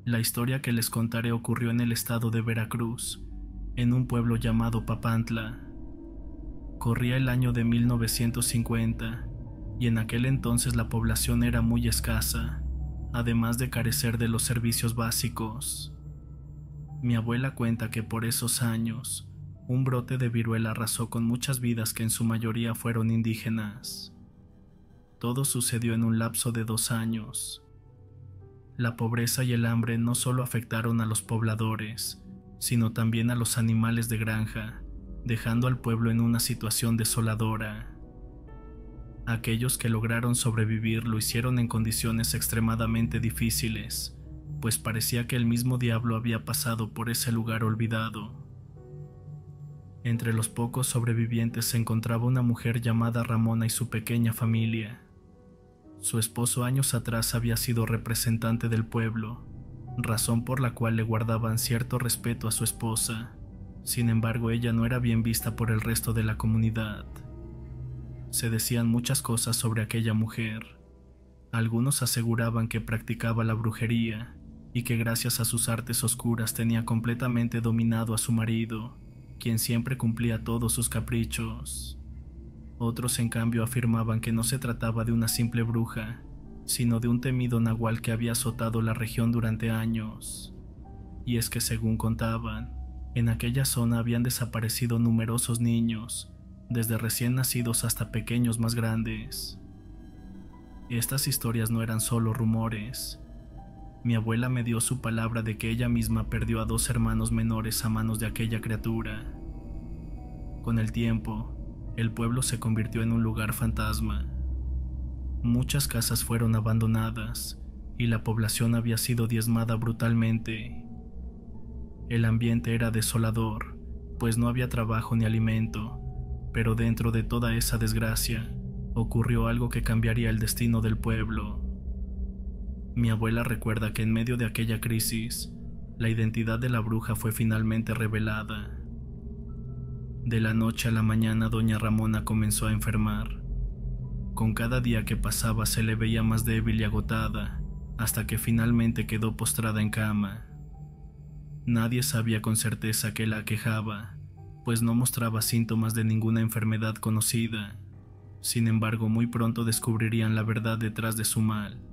La historia que les contaré ocurrió en el estado de Veracruz, en un pueblo llamado Papantla. Corría el año de 1950 y en aquel entonces la población era muy escasa, además de carecer de los servicios básicos. Mi abuela cuenta que por esos años, un brote de viruela arrasó con muchas vidas que en su mayoría fueron indígenas. Todo sucedió en un lapso de 2 años. La pobreza y el hambre no solo afectaron a los pobladores, sino también a los animales de granja, dejando al pueblo en una situación desoladora. Aquellos que lograron sobrevivir lo hicieron en condiciones extremadamente difíciles, pues parecía que el mismo diablo había pasado por ese lugar olvidado. Entre los pocos sobrevivientes se encontraba una mujer llamada Ramona y su pequeña familia. Su esposo años atrás había sido representante del pueblo, razón por la cual le guardaban cierto respeto a su esposa. Sin embargo, ella no era bien vista por el resto de la comunidad. Se decían muchas cosas sobre aquella mujer. Algunos aseguraban que practicaba la brujería y que gracias a sus artes oscuras tenía completamente dominado a su marido, quien siempre cumplía todos sus caprichos. Otros, en cambio, afirmaban que no se trataba de una simple bruja, sino de un temido nahual que había azotado la región durante años. Y es que, según contaban, en aquella zona habían desaparecido numerosos niños, desde recién nacidos hasta pequeños más grandes. Estas historias no eran solo rumores. Mi abuela me dio su palabra de que ella misma perdió a 2 hermanos menores a manos de aquella criatura. Con el tiempo, el pueblo se convirtió en un lugar fantasma. Muchas casas fueron abandonadas y la población había sido diezmada brutalmente. El ambiente era desolador, pues no había trabajo ni alimento, pero dentro de toda esa desgracia, ocurrió algo que cambiaría el destino del pueblo. Mi abuela recuerda que en medio de aquella crisis, la identidad de la bruja fue finalmente revelada. De la noche a la mañana, doña Ramona comenzó a enfermar. Con cada día que pasaba se le veía más débil y agotada, hasta que finalmente quedó postrada en cama. Nadie sabía con certeza qué la aquejaba, pues no mostraba síntomas de ninguna enfermedad conocida. Sin embargo, muy pronto descubrirían la verdad detrás de su mal.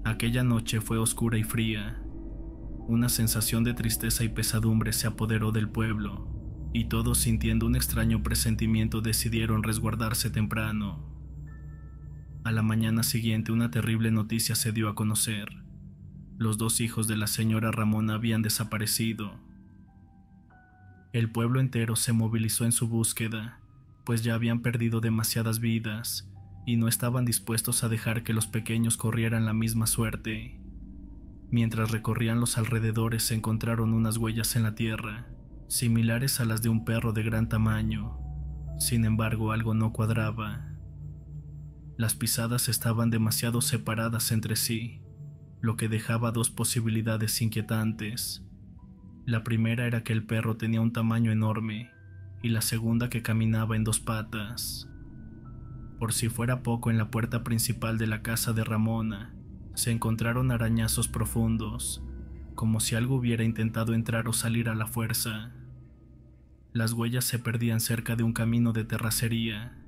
Aquella noche fue oscura y fría. Una sensación de tristeza y pesadumbre se apoderó del pueblo, y todos, sintiendo un extraño presentimiento, decidieron resguardarse temprano. A la mañana siguiente, una terrible noticia se dio a conocer. Los 2 hijos de la señora Ramona habían desaparecido. El pueblo entero se movilizó en su búsqueda, pues ya habían perdido demasiadas vidas y no estaban dispuestos a dejar que los pequeños corrieran la misma suerte. Mientras recorrían los alrededores, se encontraron unas huellas en la tierra, similares a las de un perro de gran tamaño. Sin embargo, algo no cuadraba. Las pisadas estaban demasiado separadas entre sí, lo que dejaba 2 posibilidades inquietantes. La primera era que el perro tenía un tamaño enorme, y la segunda que caminaba en 2 patas. Por si fuera poco, en la puerta principal de la casa de Ramona se encontraron arañazos profundos, como si algo hubiera intentado entrar o salir a la fuerza. Las huellas se perdían cerca de un camino de terracería.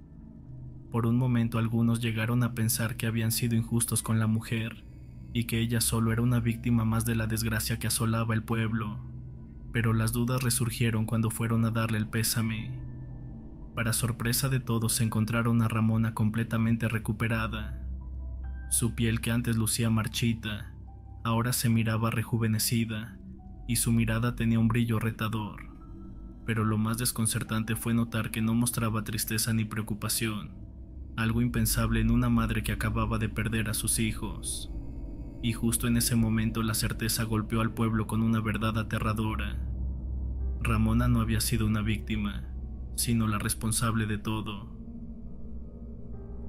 Por un momento algunos llegaron a pensar que habían sido injustos con la mujer y que ella solo era una víctima más de la desgracia que asolaba el pueblo, pero las dudas resurgieron cuando fueron a darle el pésame. Para sorpresa de todos, se encontraron a Ramona completamente recuperada. Su piel, que antes lucía marchita, ahora se miraba rejuvenecida y su mirada tenía un brillo retador. Pero lo más desconcertante fue notar que no mostraba tristeza ni preocupación, algo impensable en una madre que acababa de perder a sus hijos. Y justo en ese momento la certeza golpeó al pueblo con una verdad aterradora. Ramona no había sido una víctima, sino la responsable de todo.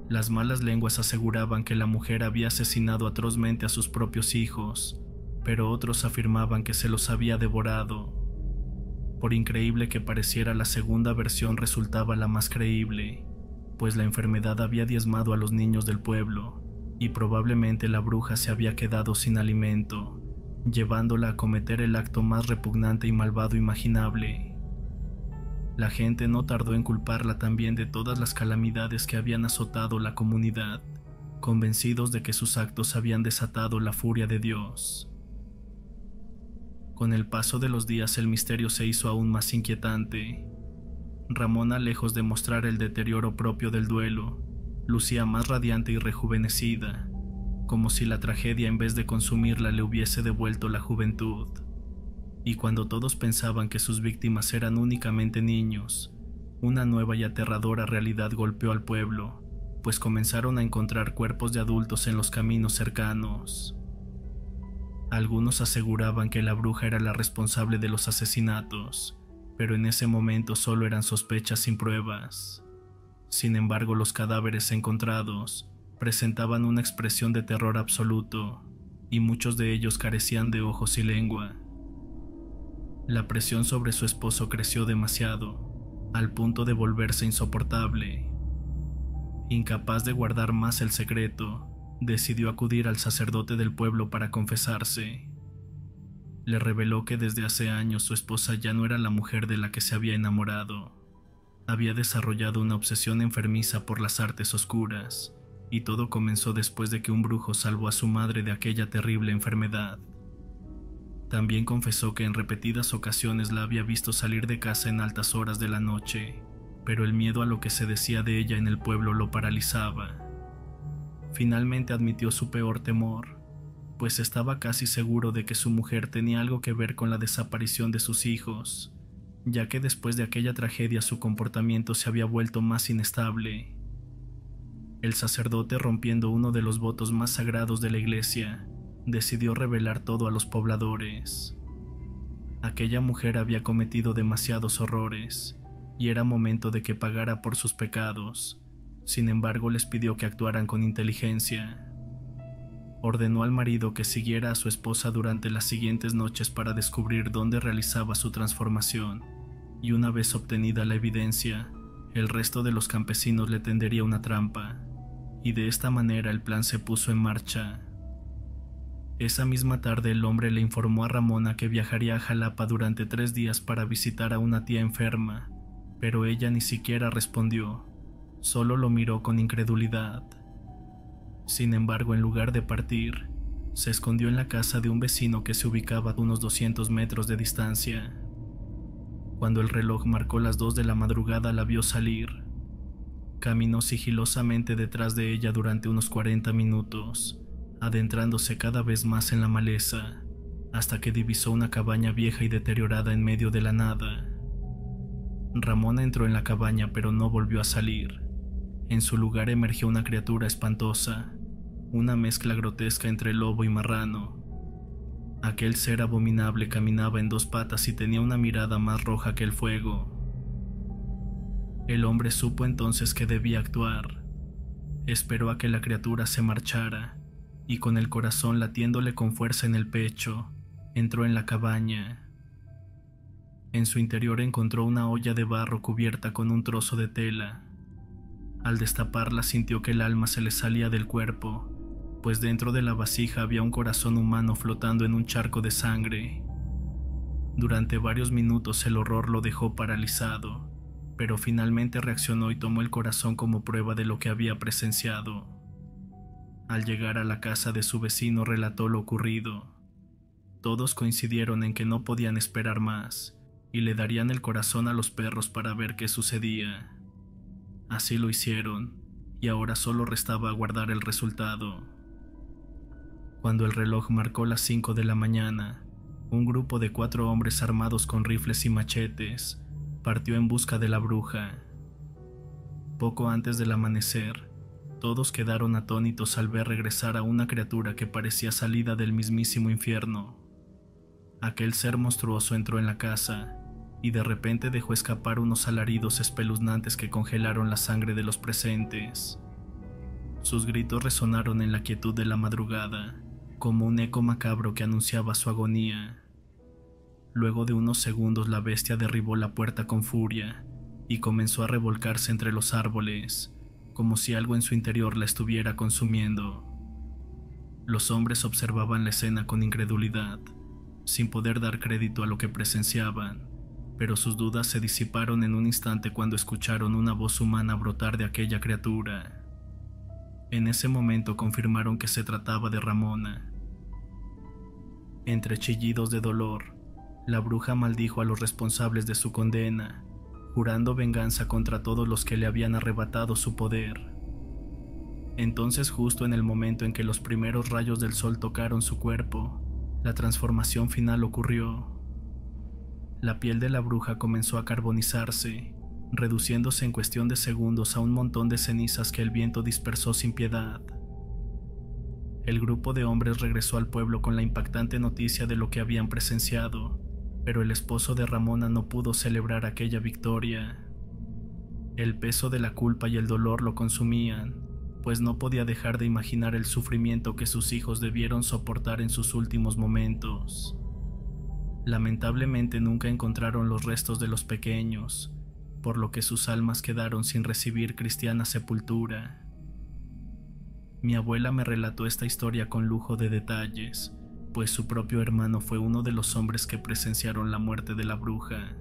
Las malas lenguas aseguraban que la mujer había asesinado atrozmente a sus propios hijos, pero otros afirmaban que se los había devorado. Por increíble que pareciera, la segunda versión resultaba la más creíble, pues la enfermedad había diezmado a los niños del pueblo, y probablemente la bruja se había quedado sin alimento llevándola a cometer el acto más repugnante y malvado imaginable. La gente no tardó en culparla también de todas las calamidades que habían azotado la comunidad, convencidos de que sus actos habían desatado la furia de Dios. Con el paso de los días el misterio se hizo aún más inquietante. Ramona, lejos de mostrar el deterioro propio del duelo, lucía más radiante y rejuvenecida, como si la tragedia en vez de consumirla le hubiese devuelto la juventud. Y cuando todos pensaban que sus víctimas eran únicamente niños, una nueva y aterradora realidad golpeó al pueblo, pues comenzaron a encontrar cuerpos de adultos en los caminos cercanos. Algunos aseguraban que la bruja era la responsable de los asesinatos, pero en ese momento solo eran sospechas sin pruebas. Sin embargo, los cadáveres encontrados presentaban una expresión de terror absoluto, y muchos de ellos carecían de ojos y lengua. La presión sobre su esposo creció demasiado, al punto de volverse insoportable. Incapaz de guardar más el secreto, decidió acudir al sacerdote del pueblo para confesarse. Le reveló que desde hace años su esposa ya no era la mujer de la que se había enamorado. Había desarrollado una obsesión enfermiza por las artes oscuras, y todo comenzó después de que un brujo salvó a su madre de aquella terrible enfermedad. También confesó que en repetidas ocasiones la había visto salir de casa en altas horas de la noche, pero el miedo a lo que se decía de ella en el pueblo lo paralizaba. Finalmente admitió su peor temor, pues estaba casi seguro de que su mujer tenía algo que ver con la desaparición de sus hijos, ya que después de aquella tragedia su comportamiento se había vuelto más inestable. El sacerdote, rompiendo uno de los votos más sagrados de la iglesia, decidió revelar todo a los pobladores. Aquella mujer había cometido demasiados horrores, y era momento de que pagara por sus pecados. Sin embargo, les pidió que actuaran con inteligencia. Ordenó al marido que siguiera a su esposa durante las siguientes noches para descubrir dónde realizaba su transformación, y una vez obtenida la evidencia, el resto de los campesinos le tendería una trampa, y de esta manera el plan se puso en marcha. Esa misma tarde el hombre le informó a Ramona que viajaría a Jalapa durante 3 días para visitar a una tía enferma, pero ella ni siquiera respondió. Solo lo miró con incredulidad. Sin embargo, en lugar de partir, se escondió en la casa de un vecino que se ubicaba a unos 200 metros de distancia. Cuando el reloj marcó las 2 de la madrugada, la vio salir. Caminó sigilosamente detrás de ella durante unos 40 minutos, adentrándose cada vez más en la maleza, hasta que divisó una cabaña vieja y deteriorada en medio de la nada. Ramona entró en la cabaña, pero no volvió a salir. En su lugar emergió una criatura espantosa, una mezcla grotesca entre lobo y marrano. Aquel ser abominable caminaba en 2 patas y tenía una mirada más roja que el fuego. El hombre supo entonces que debía actuar. Esperó a que la criatura se marchara, y con el corazón latiéndole con fuerza en el pecho, entró en la cabaña. En su interior encontró una olla de barro cubierta con un trozo de tela. Al destaparla sintió que el alma se le salía del cuerpo, pues dentro de la vasija había un corazón humano flotando en un charco de sangre. Durante varios minutos el horror lo dejó paralizado, pero finalmente reaccionó y tomó el corazón como prueba de lo que había presenciado. Al llegar a la casa de su vecino relató lo ocurrido. Todos coincidieron en que no podían esperar más, y le darían el corazón a los perros para ver qué sucedía. Así lo hicieron, y ahora solo restaba aguardar el resultado. Cuando el reloj marcó las 5 de la mañana, un grupo de 4 hombres armados con rifles y machetes partió en busca de la bruja. Poco antes del amanecer, todos quedaron atónitos al ver regresar a una criatura que parecía salida del mismísimo infierno. Aquel ser monstruoso entró en la casa y de repente dejó escapar unos alaridos espeluznantes que congelaron la sangre de los presentes. Sus gritos resonaron en la quietud de la madrugada, como un eco macabro que anunciaba su agonía. Luego de unos segundos la bestia derribó la puerta con furia y comenzó a revolcarse entre los árboles, como si algo en su interior la estuviera consumiendo. Los hombres observaban la escena con incredulidad, sin poder dar crédito a lo que presenciaban, pero sus dudas se disiparon en un instante cuando escucharon una voz humana brotar de aquella criatura. En ese momento confirmaron que se trataba de Ramona. Entre chillidos de dolor, la bruja maldijo a los responsables de su condena, jurando venganza contra todos los que le habían arrebatado su poder. Entonces, justo en el momento en que los primeros rayos del sol tocaron su cuerpo, la transformación final ocurrió. La piel de la bruja comenzó a carbonizarse, reduciéndose en cuestión de segundos a un montón de cenizas que el viento dispersó sin piedad. El grupo de hombres regresó al pueblo con la impactante noticia de lo que habían presenciado, pero el esposo de Ramona no pudo celebrar aquella victoria. El peso de la culpa y el dolor lo consumían, pues no podía dejar de imaginar el sufrimiento que sus hijos debieron soportar en sus últimos momentos. Lamentablemente nunca encontraron los restos de los pequeños, por lo que sus almas quedaron sin recibir cristiana sepultura. Mi abuela me relató esta historia con lujo de detalles, pues su propio hermano fue uno de los hombres que presenciaron la muerte de la bruja.